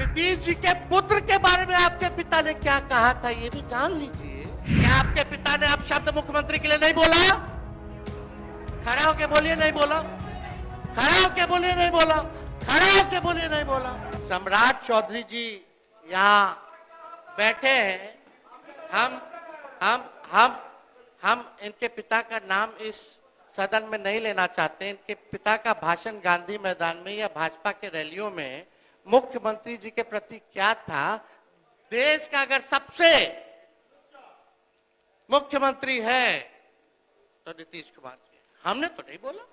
नीतीश जी के पुत्र के बारे में आपके पिता ने क्या कहा था ये भी जान लीजिए। क्या आपके पिता ने आप शब्द मुख्यमंत्री के लिए नहीं बोला? खड़ा होके बोलिए नहीं बोला, खड़ा होके बोलिए नहीं बोला, खड़ा होके बोलिए नहीं बोला। सम्राट चौधरी जी यहाँ बैठे हैं। हम इनके पिता का नाम इस सदन में नहीं लेना चाहते। इनके पिता का भाषण गांधी मैदान में या भाजपा के रैलियों में मुख्यमंत्री जी के प्रति क्या था? देश का अगर सबसे मुख्यमंत्री है तो नीतीश कुमार जी। हमने तो नहीं बोला।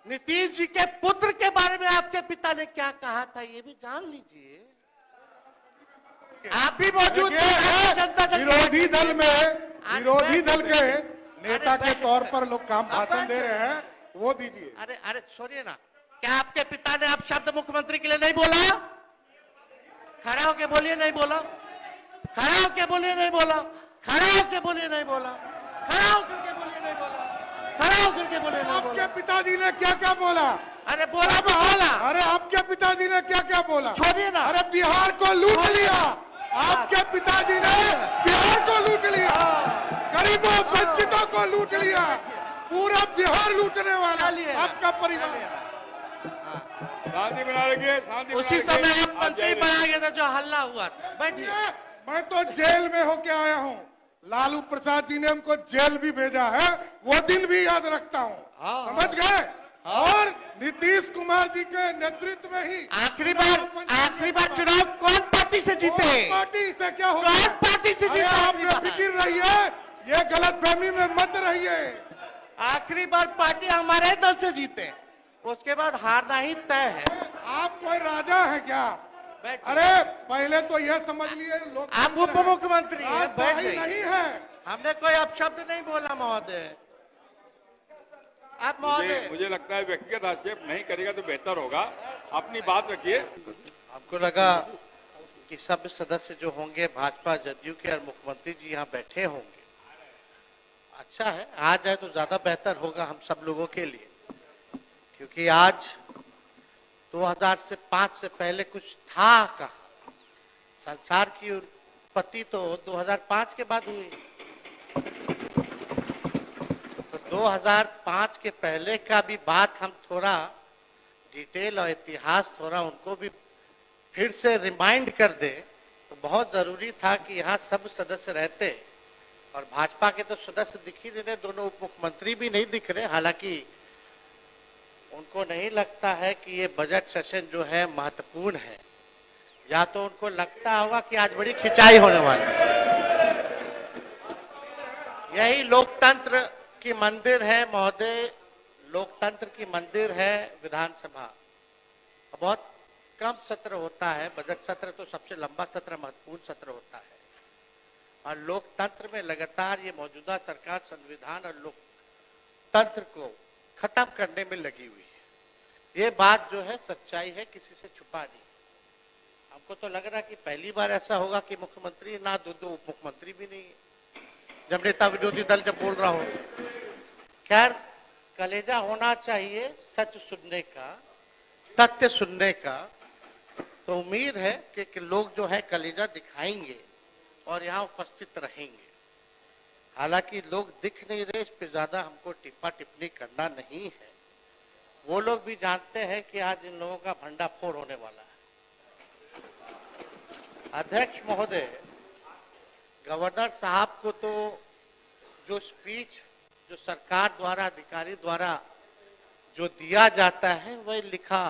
नीतीश जी के पुत्र के बारे में आपके पिता ने क्या कहा था ये भी जान लीजिए। आप भी मौजूद थे जनता दल विरोधी दल में, विरोधी दल के नेता के तौर पर लोग काम भाषण दे रहे हैं, वो दीजिए। अरे छोड़िए ना। क्या आपके पिता ने आप शब्द मुख्यमंत्री के लिए नहीं बोला? खड़ा होके बोलिए नहीं बोला, खड़ा होके बोलिए नहीं बोला, खड़ा होके बोलिए नहीं बोला, खड़ा होकर के बोलिए नहीं बोला, खड़ा होकर के बोलिए नहीं बोला। आपके पिताजी ने क्या क्या बोला? अरे बोला तो बोला। अरे आपके पिताजी ने क्या क्या बोला? छोड़िए ना। अरे बिहार को लूट लिया, आपके पिताजी ने बिहार को लूट लिया, गरीबों वंचितों को लूट लिया, पूरा बिहार लूटने वाला आपका परिवार। शांति बना रखिए। उसी समय आप मंत्री बना गए थे जो हल्ला हुआ था। बैठिए। मैं तो जेल में होके आया हूँ, लालू प्रसाद जी ने हमको जेल भी भेजा है, वो दिन भी याद रखता हूँ। समझ गए? और नीतीश कुमार जी के नेतृत्व में ही आखिरी बार चुनाव कौन पार्टी से जीते? पार्टी से क्या होगा? कौन पार्टी से जीते? आप बेफिक्र रहिए, ये गलतफहमी में मत रहिए। आखिरी बार पार्टी हमारे दल से जीते, उसके बाद हारना ही तय है। आप कोई राजा है क्या? अरे पहले तो यह समझ लिए लोग आप उप मुख्यमंत्री हैं, बैठ सही जाइए। नहीं है। हमने कोई अपशब्द नहीं बोला महोदय। आप महोदय, मुझे लगता है व्यक्तिगत आक्षेप नहीं करेगा तो बेहतर होगा। अपनी बात रखिए। हमको लगा कि सब सदस्य जो होंगे भाजपा जदयू के और मुख्यमंत्री जी यहाँ बैठे होंगे। अच्छा है, आ जाए तो ज्यादा बेहतर होगा हम सब लोगों के लिए, क्योंकि आज 2005 से पहले कुछ था कहाँ? संसार की उत्पत्ति तो 2005 के बाद हुई। तो 2005 के पहले का भी बात हम थोड़ा डिटेल और इतिहास थोड़ा उनको भी फिर से रिमाइंड कर दे तो बहुत जरूरी था कि यहाँ सब सदस्य रहते। और भाजपा के तो सदस्य दिख ही नहीं रहे, दोनों उप मुख्यमंत्री भी नहीं दिख रहे। हालांकि उनको नहीं लगता है कि ये बजट सेशन जो है महत्वपूर्ण है, या तो उनको लगता होगा कि आज बड़ी खिंचाई होने वाली है। यही लोकतंत्र की मंदिर है महोदय, लोकतंत्र की मंदिर है विधानसभा। बहुत कम सत्र होता है, बजट सत्र तो सबसे लंबा सत्र, महत्वपूर्ण सत्र होता है। और लोकतंत्र में लगातार ये मौजूदा सरकार संविधान और लोकतंत्र को खत्म करने में लगी हुई है। ये बात जो है सच्चाई है, किसी से छुपा नहीं। हमको तो लग रहा है कि पहली बार ऐसा होगा कि मुख्यमंत्री ना, दो उप मुख्यमंत्री भी नहीं है, जब नेता विरोधी दल जब बोल रहा हो। खैर, कलेजा होना चाहिए सच सुनने का, तथ्य सुनने का। तो उम्मीद है कि लोग जो है कलेजा दिखाएंगे और यहाँ उपस्थित रहेंगे। हालांकि लोग दिख नहीं रहे, इस पे ज्यादा हमको टिप्पा टिप्पणी करना नहीं है। वो लोग भी जानते हैं कि आज इन लोगों का भंडाफोड़ होने वाला है। अध्यक्ष महोदय, गवर्नर साहब को तो जो स्पीच जो सरकार द्वारा, अधिकारी द्वारा जो दिया जाता है वही लिखा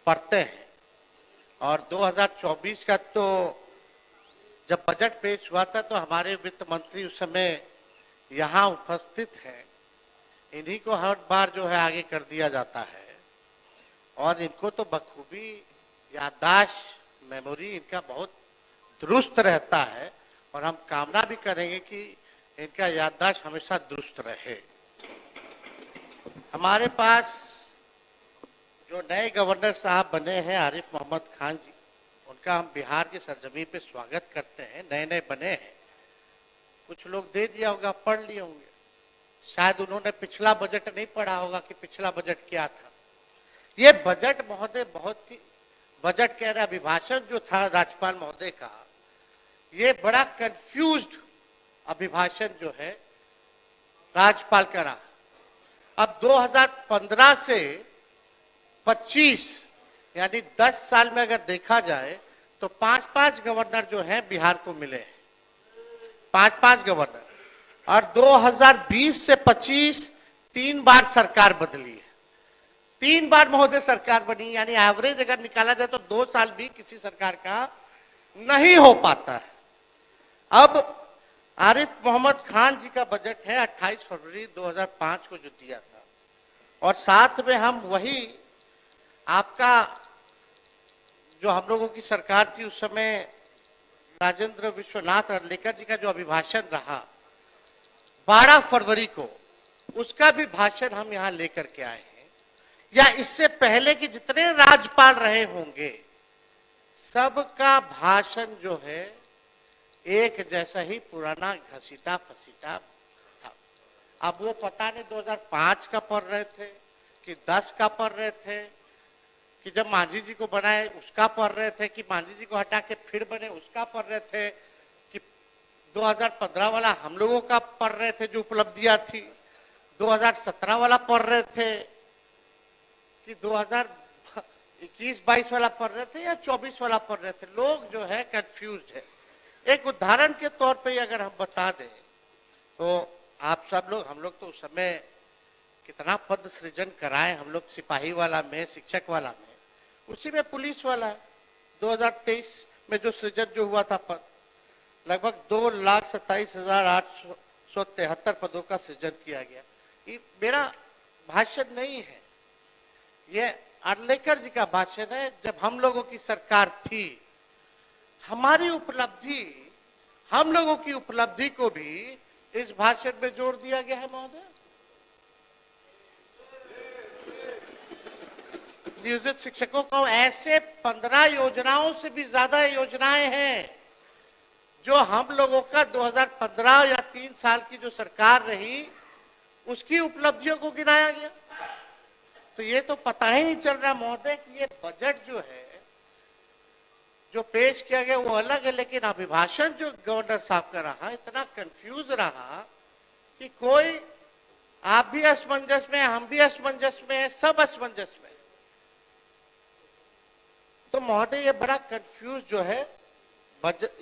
पढ़ते हैं। और 2024 का तो जब बजट पेश हुआ था तो हमारे वित्त मंत्री उस समय यहाँ उपस्थित हैं। इन्हीं को हर बार जो है आगे कर दिया जाता है और इनको तो बखूबी याददाश्त, मेमोरी इनका बहुत दुरुस्त रहता है। और हम कामना भी करेंगे कि इनका याददाश्त हमेशा दुरुस्त रहे। हमारे पास जो नए गवर्नर साहब बने हैं आरिफ मोहम्मद खान जी, उनका हम बिहार की सरजमी पे स्वागत करते हैं। नए नए बने हैं, कुछ लोग दे दिया होगा, पढ़ लिए होंगे। शायद उन्होंने पिछला बजट नहीं पढ़ा होगा कि पिछला बजट क्या था, ये बजट महोदय बहुत ही, बजट कह रहा अभिभाषण जो था राज्यपाल महोदय का, ये बड़ा कंफ्यूज्ड अभिभाषण जो है राज्यपाल का रहा। अब 2015 से 25 यानी 10 साल में अगर देखा जाए तो 5-5 गवर्नर जो हैं बिहार को मिले हैं, 5-5 गवर्नर। और 2020 से 25 3 बार सरकार बदली है, 3 बार महोदय सरकार बनी, यानी एवरेज अगर निकाला जाए तो 2 साल भी किसी सरकार का नहीं हो पाता है। अब आरिफ मोहम्मद खान जी का बजट है 28 फरवरी 2005 को जो दिया था, और साथ में हम वही आपका जो हम लोगों की सरकार थी उस समय राजेंद्र विश्वनाथ अर्लेकर जी का जो अभिभाषण रहा 12 फरवरी को, उसका भी भाषण हम यहाँ लेकर के आए हैं। या इससे पहले कि जितने राज्यपाल रहे होंगे सबका भाषण जो है एक जैसा ही पुराना घसीटा फसीटा था। अब वो पता नहीं 2005 का पढ़ रहे थे कि 10 का पढ़ रहे थे, कि जब मांझी जी को बनाए उसका पढ़ रहे थे, कि मांझी जी को हटा के फिर बने उसका पढ़ रहे थे, कि 2015 वाला हम लोगों का पढ़ रहे थे जो उपलब्धियां थी, 2017 वाला पढ़ रहे थे, कि 2021-22 वाला पढ़ रहे थे या 24 वाला पढ़ रहे थे। लोग जो है कंफ्यूज्ड है। एक उदाहरण के तौर पे अगर हम बता दें तो आप सब लोग, हम लोग तो उस समय कितना पद सृजन कराए हम लोग, सिपाही वाला में, शिक्षक वाला में, उसी में पुलिस वाला 2023 में जो सृजन जो हुआ था पद, लगभग 2,27,873 पदों का सृजन किया गया। ये मेरा भाषण नहीं है, ये अर्लेकर जी का भाषण है। जब हम लोगों की सरकार थी, हमारी उपलब्धि, हम लोगों की उपलब्धि को भी इस भाषण में जोड़ दिया गया है महोदय। नियोजित शिक्षकों को ऐसे 15 योजनाओं से भी ज्यादा योजनाएं हैं जो हम लोगों का 2015 या 3 साल की जो सरकार रही उसकी उपलब्धियों को गिनाया गया। तो ये तो पता ही नहीं चल रहा महोदय कि ये बजट जो है जो पेश किया गया वो अलग है, लेकिन अभिभाषण जो गवर्नर साहब का रहा इतना कंफ्यूज रहा कि कोई, आप भी असमंजस में, हम भी असमंजस में, सब असमंजस में। तो महोदय ये बड़ा कंफ्यूज जो है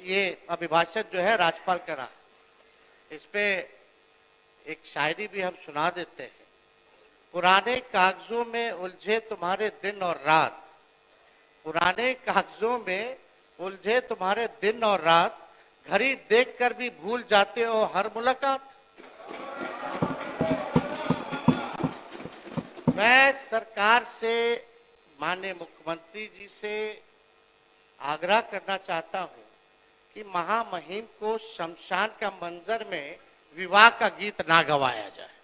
ये अभिभाषण जो है राज्यपाल का रहा। इस पे एक शायरी भी हम सुना देते हैं। पुराने कागजों में उलझे तुम्हारे दिन और रात, पुराने कागजों में उलझे तुम्हारे दिन और रात, घड़ी देखकर भी भूल जाते हो हर मुलाकात। मैं सरकार से, माननीय मुख्यमंत्री जी से आग्रह करना चाहता हूं कि महामहिम को शमशान का मंजर में विवाह का गीत ना गवाया जाए।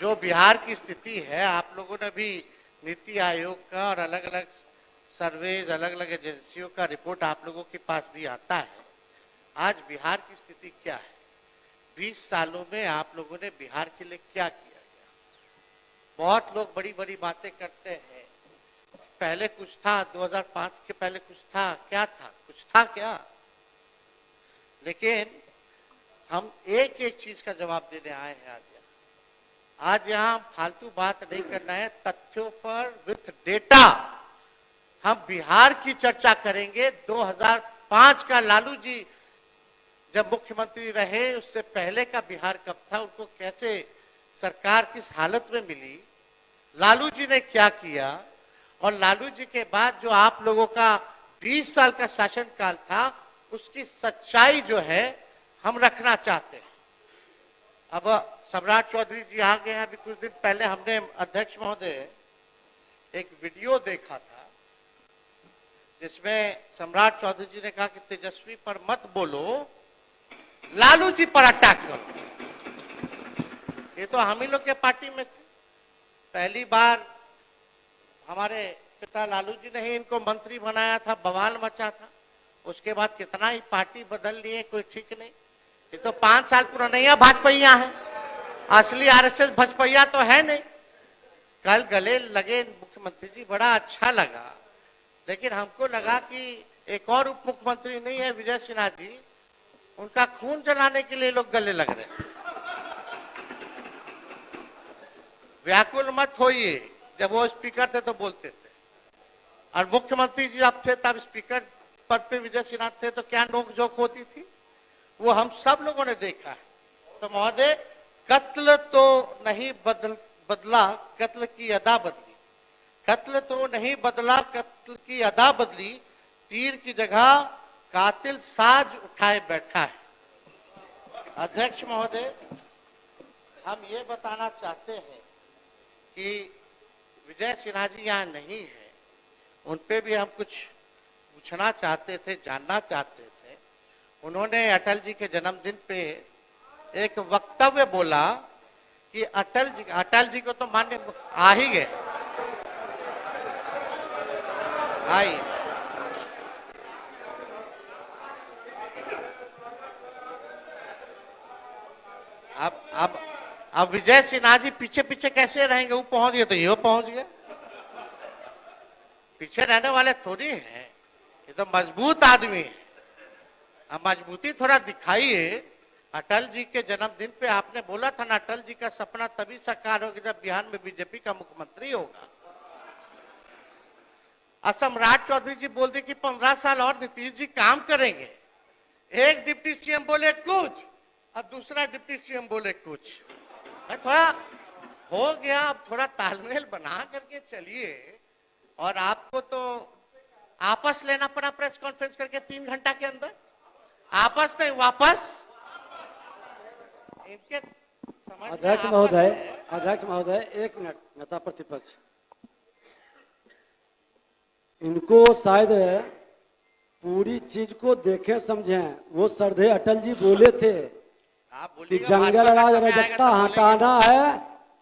जो बिहार की स्थिति है, आप लोगों ने भी नीति आयोग का और अलग अलग सर्वेज, अलग अलग एजेंसियों का रिपोर्ट आप लोगों के पास भी आता है। आज बिहार की स्थिति क्या है, 20 सालों में आप लोगों ने बिहार के लिए क्या किया गया। बहुत लोग बड़ी बड़ी बातें करते हैं, पहले कुछ था, 2005 के पहले कुछ था, क्या था, कुछ था क्या। लेकिन हम एक एक चीज का जवाब देने आए हैं आज यहाँ फालतू बात नहीं करना है, तथ्यों पर विथ डेटा हम बिहार की चर्चा करेंगे। 2005 का लालू जी जब मुख्यमंत्री रहे, उससे पहले का बिहार कब था, उनको कैसे सरकार किस हालत में मिली, लालू जी ने क्या किया, और लालू जी के बाद जो आप लोगों का 20 साल का शासन काल था, उसकी सच्चाई जो है हम रखना चाहते हैं। अब सम्राट चौधरी जी आ गए हैं। अभी कुछ दिन पहले हमने, अध्यक्ष महोदय, एक वीडियो देखा था जिसमें सम्राट चौधरी जी ने कहा कि तेजस्वी पर मत बोलो, लालू जी पर अटैक करो। ये तो हम ही लोग के पार्टी में थे। पहली बार हमारे पिता लालू जी ने ही इनको मंत्री बनाया था, बवाल मचा था। उसके बाद कितना ही पार्टी बदल लिए, कोई ठीक नहीं। ये तो 5 साल पुराना भाजपा है, असली आरएसएस भाजपा तो है नहीं। कल गले लगे मुख्यमंत्री जी, बड़ा अच्छा लगा, लेकिन हमको लगा कि एक और उप मुख्यमंत्री नहीं है विजय सिन्हा जी, उनका खून जलाने के लिए लोग गले लग रहे हैं। व्याकुल मत होइए, जब वो स्पीकर थे तो बोलते थे, और मुख्यमंत्री जी अब थे तब स्पीकर पद पे विजय सिन्हा थे तो क्या नोकझोंक होती थी, वो हम सब लोगों ने देखा है। तो महोदय, कत्ल तो नहीं बदला, कत्ल की अदा बदली। कत्ल तो नहीं बदला, कत्ल की अदा बदली, तीर की जगह कातिल साज उठाए बैठा है। अध्यक्ष महोदय, हम ये बताना चाहते हैं कि विजय सिन्हा जी यहाँ नहीं है, उन पे भी हम कुछ पूछना चाहते थे, जानना चाहते थे। उन्होंने अटल जी के जन्मदिन पे एक वक्तव्य बोला कि अटल जी को तो मान्य आ ही गए, आई अब विजय सिन्हा जी पीछे पीछे कैसे रहेंगे, वो पहुंच गए तो ये पहुंच गए, पीछे रहने वाले थोड़ी हैं, ये तो मजबूत आदमी है। अब मजबूती थोड़ा दिखाइए। अटल जी के जन्मदिन पे आपने बोला था ना, अटल जी का सपना तभी साकार होगा जब बिहार में बीजेपी का मुख्यमंत्री होगा। सम्राट चौधरी जी बोल दिए कि 15 साल और नीतीश जी काम करेंगे। एक डिप्टी सीएम बोले कुछ और दूसरा डिप्टी सीएम बोले कुछ, थोड़ा हो गया, अब थोड़ा तालमेल बना करके चलिए। और आपको तो आपस लेना पड़ा प्रेस कॉन्फ्रेंस करके 3 घंटा के अंदर, आपस नहीं वापस। इनके समझ में अध्यक्ष महोदय, एक मिनट। नेता प्रतिपक्ष, इनको शायद पूरी चीज को देखे समझे। वो श्रद्धेय अटल जी बोले थे कि जंगल राज रजकता हटाना है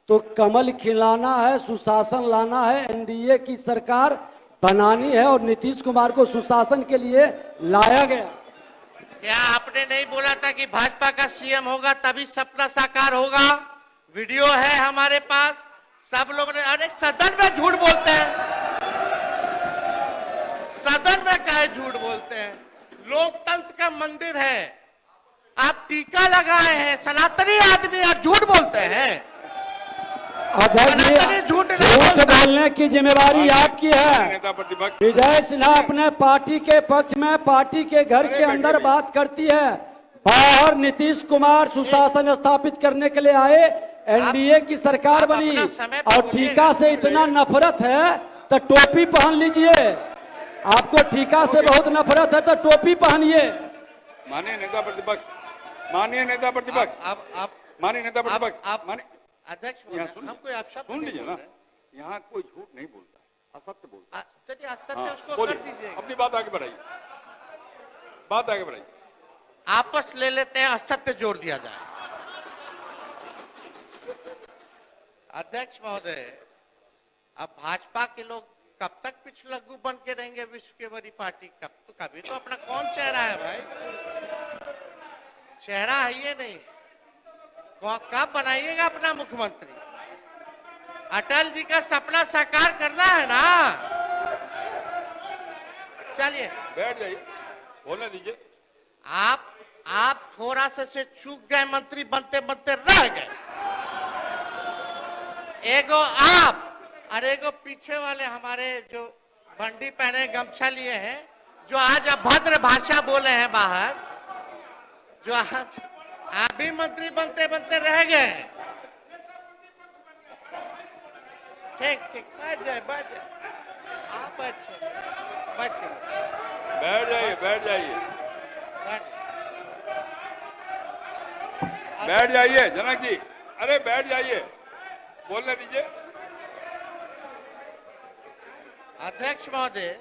तो कमल खिलाना है, सुशासन लाना है, एनडीए की सरकार बनानी है, और नीतीश कुमार को सुशासन के लिए लाया गया। क्या आपने नहीं बोला था कि भाजपा का सीएम होगा तभी सपना साकार होगा? वीडियो है हमारे पास, सब लोग ने। अरे सदन में झूठ बोलते हैं, सदन में काहे झूठ बोलते हैं? लोकतंत्र का मंदिर है, आप टीका लगाए हैं, सनातनी आदमी, आप झूठ बोलते हैं। झूठ बोलने की जिम्मेवारी आपकी है। नेता प्रतिपक्ष विजय सिन्हा अपने पार्टी के पक्ष में पार्टी के घर के अंदर बात करती है, बाहर नीतीश कुमार सुशासन स्थापित करने के लिए आए, एनडीए की सरकार बनी, और टीका से इतना नफरत है तो टोपी पहन लीजिए। आपको टीका से बहुत नफरत है तो टोपी पहनिए। माननीय नेता प्रतिपक्ष, माननीय नेता प्रतिपक्ष, माननीय नेता प्रतिपक्ष, माननीय अध्यक्ष, हमको आप सब सुन लीजिए ना, यहाँ कोई झूठ नहीं बोलता, असत्य बोलता। चलिए असत्य उसको बोलिए, कर दीजिए, अपनी बात आगे बढ़ाइए, बात आगे बढ़ाइए। आपस ले लेते हैं, असत्य जोड़ दिया जाए। अध्यक्ष महोदय, अब भाजपा के लोग कब तक पिछलग्गू बन के रहेंगे विश्व की बड़ी पार्टी? कभी तो अपना कौन चेहरा है भाई? चेहरा है ये नहीं, कब बनाइएगा अपना मुख्यमंत्री? अटल जी का सपना साकार करना है ना। चलिए बैठ जाइए, बोलने दीजिए। आप थोड़ा सा से चूक गए, मंत्री बनते बनते रह गए। एगो आप और एगो पीछे वाले हमारे जो बंडी पहने गमछा लिए हैं, जो आज अभद्र भाषा बोले हैं बाहर, जो आज आप भी मंत्री बनते बनते रह गए। ठीक ठीक, बैठ जाए, बैठ जाए, आप अच्छे बैठ जाइए, बैठ जाइए, बैठ बैठ जाइए जनक जी, अरे बैठ जाइए, बोलने दीजिए। अध्यक्ष महोदय,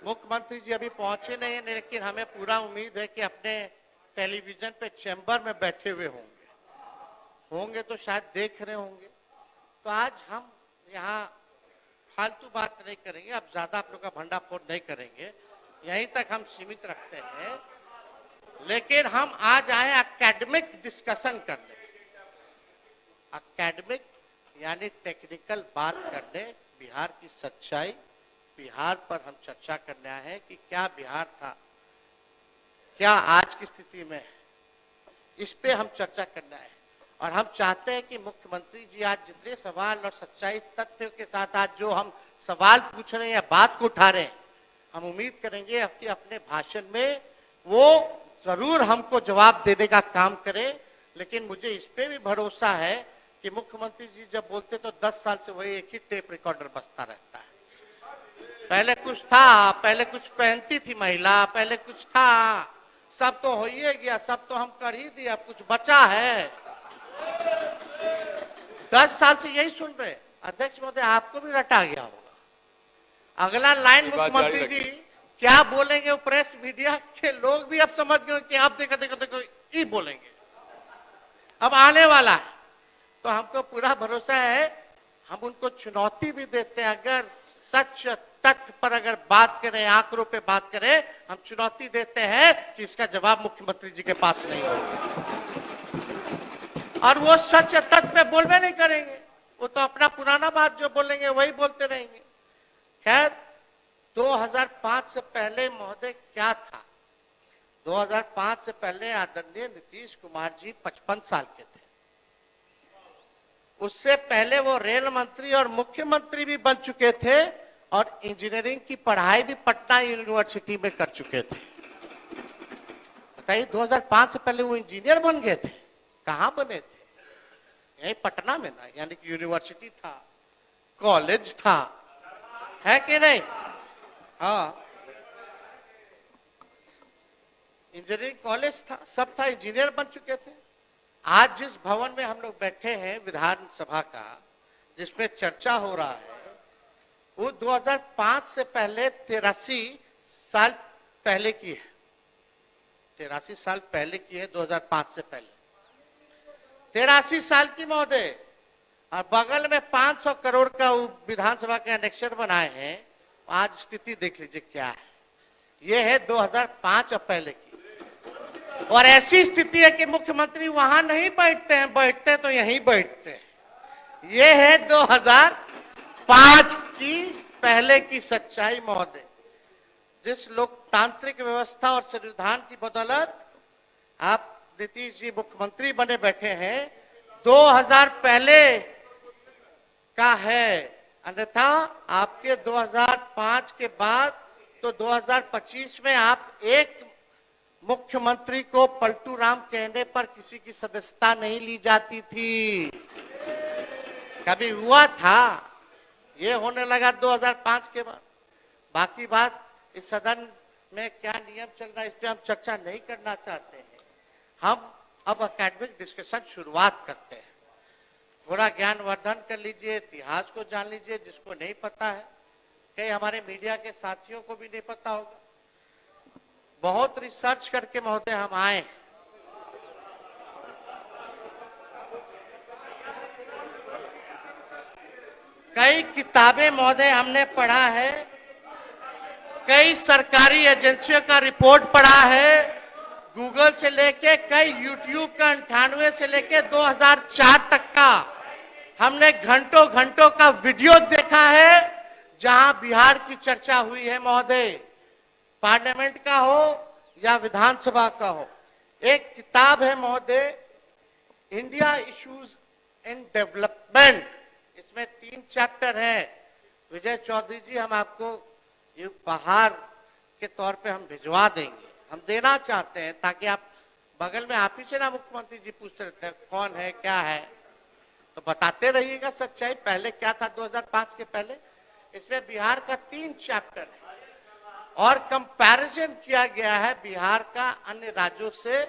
मुख्यमंत्री जी अभी पहुंचे नहीं है, लेकिन हमें पूरा उम्मीद है कि अपने टेलीविजन पे चैम्बर में बैठे हुए होंगे तो शायद देख रहे होंगे। तो आज हम यहाँ फालतू बात नहीं करेंगे, अब ज्यादा आप लोग का भंडाफोड़ नहीं करेंगे, यहीं तक हम सीमित रखते हैं। लेकिन हम आज आए एकेडमिक डिस्कशन करने, एकेडमिक यानी टेक्निकल बात करने, बिहार की सच्चाई, बिहार पर हम चर्चा करने आए हैं कि क्या बिहार था, क्या आज की स्थिति में है, इस पे हम चर्चा करना है। और हम चाहते हैं कि मुख्यमंत्री जी आज जितने सवाल और सच्चाई तथ्य के साथ आज जो हम सवाल पूछ रहे हैं या बात को उठा रहे हैं, हम उम्मीद करेंगे कि अपने भाषण में वो जरूर हमको जवाब देने का काम करें। लेकिन मुझे इस पे भी भरोसा है कि मुख्यमंत्री जी जब बोलते तो 10 साल से वही एक ही टेप रिकॉर्डर बजता रहता है। पहले कुछ था, पहले कुछ पहनती थी महिला, पहले कुछ था, सब तो हो ही गया, सब तो हम कर ही दिया, कुछ बचा है। 10 साल से यही सुन रहे। अध्यक्ष महोदय, आपको भी रटा गया होगा। अगला लाइन मुख्यमंत्री जी क्या बोलेंगे, वो प्रेस मीडिया के लोग भी अब समझ गए कि आप देखो देखो देखो ये बोलेंगे, अब आने वाला है। तो हमको पूरा भरोसा है, हम उनको चुनौती भी देते हैं। अगर सच तथ्य पर अगर बात करें, आंकड़ों पे बात करें, हम चुनौती देते हैं कि इसका जवाब मुख्यमंत्री जी के पास नहीं होगा। और वो सच तथ्य पे बोलबे नहीं करेंगे, वो तो अपना पुराना बात जो बोलेंगे वही बोलते रहेंगे। खैर, 2005 से पहले महोदय क्या था? 2005 से पहले आदरणीय नीतीश कुमार जी 55 साल के थे। उससे पहले वो रेल मंत्री और मुख्यमंत्री भी बन चुके थे और इंजीनियरिंग की पढ़ाई भी पटना यूनिवर्सिटी में कर चुके थे। बताइए, 2005 से पहले वो इंजीनियर बन गए थे। कहां बने थे? यही पटना में ना, यानी कि यूनिवर्सिटी था, कॉलेज था, है कि नहीं? हाँ, इंजीनियरिंग कॉलेज था, सब था, इंजीनियर बन चुके थे। आज जिस भवन में हम लोग बैठे हैं विधानसभा का, जिसमें चर्चा हो रहा है, वो 2005 से पहले 83 साल पहले की है। 83 साल पहले की है, 2005 से पहले 83 साल की महोदय। और बगल में 500 करोड़ का विधानसभा के एनेक्सर बनाए हैं। आज स्थिति देख लीजिए क्या है। ये है 2005 और पहले की। और ऐसी स्थिति है कि मुख्यमंत्री वहां नहीं बैठते हैं, बैठते तो यहीं बैठते हैं। ये है 2005 की पहले की सच्चाई महोदय। जिस लोकतांत्रिक व्यवस्था और संविधान की बदौलत आप नीतीश जी मुख्यमंत्री बने बैठे हैं, 2000 पहले का है। अन्यथा आपके 2005 के बाद तो 2025 में आप एक मुख्यमंत्री को पलटू राम कहने पर किसी की सदस्यता नहीं ली जाती थी। कभी हुआ था? ये होने लगा 2005 के बाद। बाकी बात इस सदन में क्या नियम चल रहा है, इस पर हम चर्चा नहीं करना चाहते हैं। हम अब एकेडमिक डिस्कशन शुरुआत करते हैं। थोड़ा ज्ञानवर्धन कर लीजिए, इतिहास को जान लीजिए जिसको नहीं पता है। कई हमारे मीडिया के साथियों को भी नहीं पता होगा। बहुत रिसर्च करके महोदय हम आए। कई किताबें महोदय हमने पढ़ा है, कई सरकारी एजेंसियों का रिपोर्ट पढ़ा है, गूगल से लेके कई यूट्यूब का 98 से लेके 2004 तक का हमने घंटों घंटों का वीडियो देखा है जहां बिहार की चर्चा हुई है महोदय, पार्लियामेंट का हो या विधानसभा का हो। एक किताब है महोदय, इंडिया इश्यूज इन डेवलपमेंट। इसमें 3 चैप्टर है। विजय चौधरी जी, हम आपको ये उपहार के तौर पे हम भिजवा देंगे, हम देना चाहते हैं, ताकि आप बगल में आप ही से ना मुख्यमंत्री जी पूछते रहते हैं कौन है क्या है, तो बताते रहिएगा सच्चाई पहले क्या था 2005 के पहले। इसमें बिहार का 3 चैप्टर है और कंपैरिजन किया गया है बिहार का अन्य राज्यों से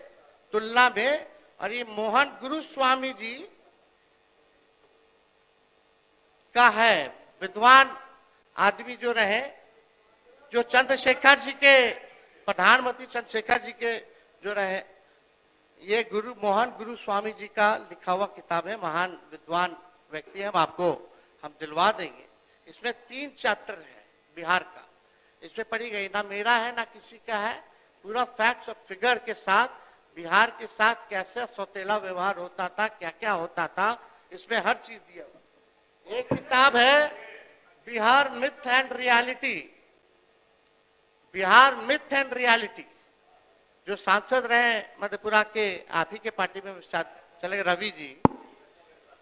तुलना में। और ये मोहन गुरुस्वामी जी का है, विद्वान आदमी जो रहे, जो चंद्रशेखर जी के, प्रधानमंत्री चंद्रशेखर जी के जो रहे, ये मोहन गुरुस्वामी जी का लिखा हुआ किताब है। महान विद्वान व्यक्ति है, हम दिलवा देंगे। इसमें 3 चैप्टर है बिहार का, इसमें पढ़ी गई, ना मेरा है ना किसी का है, पूरा फैक्ट्स और फिगर के साथ बिहार के साथ कैसे सौतेला व्यवहार होता था, क्या क्या होता था, इसमें हर चीज दिया हुआ। एक किताब है Bihar myth and reality, Bihar myth and reality, जो सांसद रहे मधेपुरा के, आप ही के पार्टी में शायद चले रवि जी,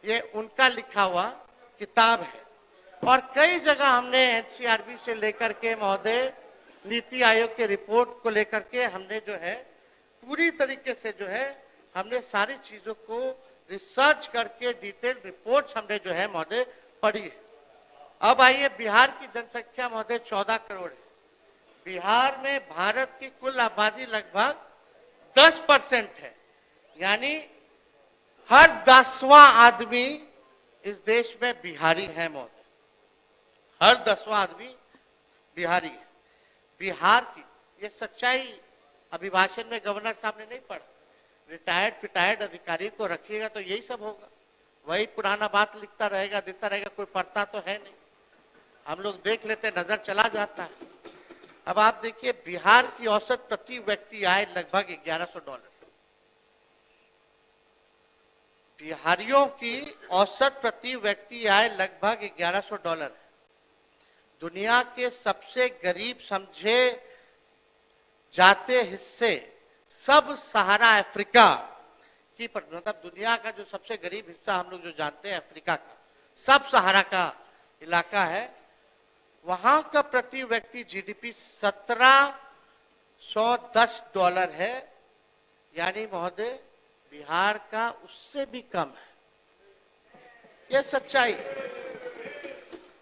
ये उनका लिखा हुआ किताब है। और कई जगह हमने एनसीआरबी से लेकर के महोदय नीति आयोग के रिपोर्ट को लेकर के हमने जो है पूरी तरीके से जो है हमने सारी चीजों को रिसर्च करके डिटेल रिपोर्ट्स हमने जो है महोदय पढ़ी है। अब आइए, बिहार की जनसंख्या महोदय 14 करोड़ है। बिहार में भारत की कुल आबादी लगभग 10% है, यानी हर 10वां आदमी इस देश में बिहारी है महोदय, हर 10वां आदमी बिहारी है। बिहार की ये सच्चाई अभिभाषण में गवर्नर साहब ने नहीं पढ़ा। रिटायर्ड अधिकारी को रखिएगा तो यही सब होगा, वही पुराना बात लिखता रहेगा, देता रहेगा, कोई पढ़ता तो है नहीं। हम लोग देख लेते, नजर चला जाता है। अब आप देखिए, बिहार की औसत प्रति व्यक्ति आय लगभग $1100। बिहारियों की औसत प्रति व्यक्ति आय लगभग $1100 है। दुनिया के सबसे गरीब समझे जाते हिस्से सब सहारा अफ्रीका की, मतलब दुनिया का जो सबसे गरीब हिस्सा हम लोग जो जानते हैं अफ्रीका का, सब सहारा का इलाका है। वहां का प्रति व्यक्ति जीडीपी $1710 है, यानी महोदय बिहार का उससे भी कम है। यह सच्चाई है।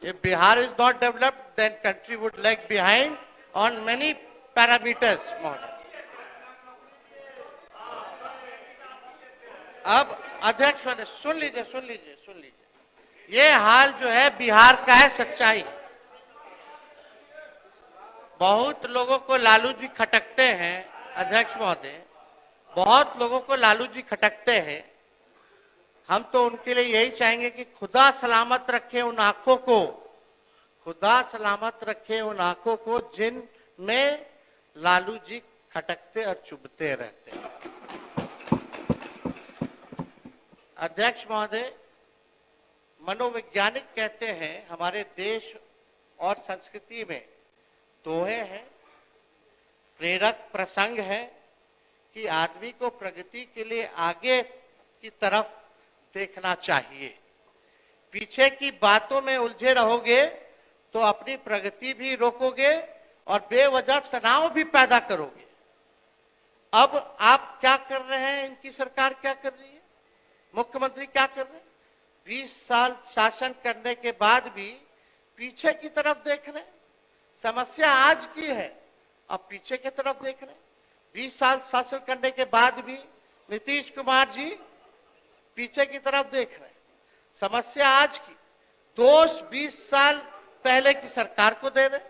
If Bihar is not developed, then country would lag behind on many parameters. अब अध्यक्ष महोदय सुन लीजिए, ये हाल जो है बिहार का है, सच्चाई। बहुत लोगों को लालू जी खटकते हैं अध्यक्ष महोदय, बहुत लोगों को लालू जी खटकते हैं। हम तो उनके लिए यही चाहेंगे कि खुदा सलामत रखे उन आंखों को, खुदा सलामत रखे उन आंखों को जिनमें लालू जी खटकते और चुभते रहते हैं। अध्यक्ष महोदय, मनोवैज्ञानिक कहते हैं हमारे देश और संस्कृति में दोहे हैं, प्रेरक प्रसंग है कि आदमी को प्रगति के लिए आगे की तरफ देखना चाहिए। पीछे की बातों में उलझे रहोगे तो अपनी प्रगति भी रोकोगे और बेवजह तनाव भी पैदा करोगे। अब आप क्या कर रहे हैं, इनकी सरकार क्या कर रही है, मुख्यमंत्री क्या कर रहे हैं? 20 साल शासन करने के बाद भी पीछे की तरफ देख रहे हैं। समस्या आज की है, अब पीछे की तरफ देख रहे हैं। 20 साल शासन करने के बाद भी नीतीश कुमार जी पीछे की तरफ देख रहे हैं। समस्या आज की, दोष 20 साल पहले की सरकार को दे रहे।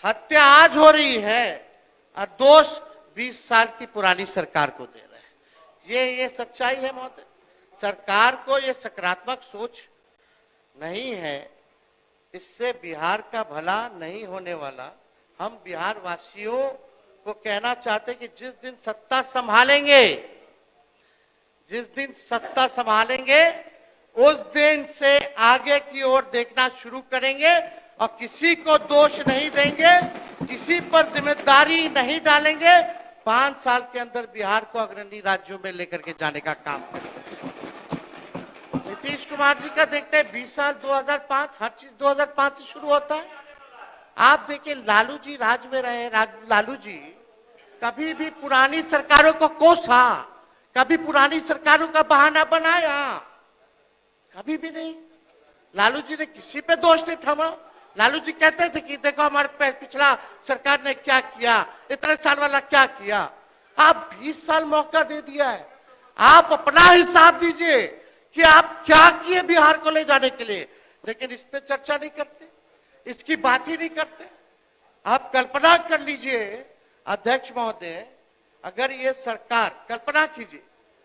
हत्या आज हो रही है और दोष 20 साल की पुरानी सरकार को दे रहे हैं। ये सच्चाई है महोदय। सरकार को ये सकारात्मक सोच नहीं है, इससे बिहार का भला नहीं होने वाला। हम बिहार वासियों को कहना चाहते कि जिस दिन सत्ता संभालेंगे, जिस दिन सत्ता संभालेंगे उस दिन से आगे की ओर देखना शुरू करेंगे और किसी को दोष नहीं देंगे, किसी पर जिम्मेदारी नहीं डालेंगे। 5 साल के अंदर बिहार को अग्रणी राज्यों में लेकर के जाने का काम करेंगे। नीतीश कुमार जी का देखते हैं 20 साल 2005, हर चीज 2005 से शुरू होता है। आप देखिए, लालू जी राज में रहे, लालू जी कभी भी पुरानी सरकारों को कोसा, कभी पुरानी सरकारों का बहाना बनाया, कभी भी नहीं। लालू जी ने किसी पे दोष नहीं थमा। लालू जी कहते थे कि देखो हमारे पिछला सरकार ने क्या किया, इतने साल वाला क्या किया। आप 20 साल मौका दे दिया है, आप अपना हिसाब दीजिए कि आप क्या किए बिहार को ले जाने के लिए, लेकिन इस पे चर्चा नहीं करते, इसकी बात ही नहीं करते। आप कल्पना कर लीजिए अध्यक्ष महोदय, अगर ये सरकार, कल्पना कीजिए,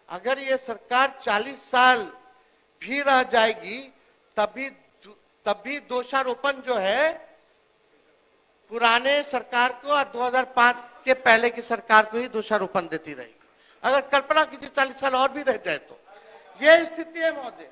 अगर ये सरकार 40 साल भी रह जाएगी तब भी दोषारोपण जो है पुराने सरकार को और 2005 के पहले की सरकार को ही दोषारोपण देती रहेगी। अगर कल्पना कीजिए 40 साल और भी रह जाए तो ये स्थिति है महोदय।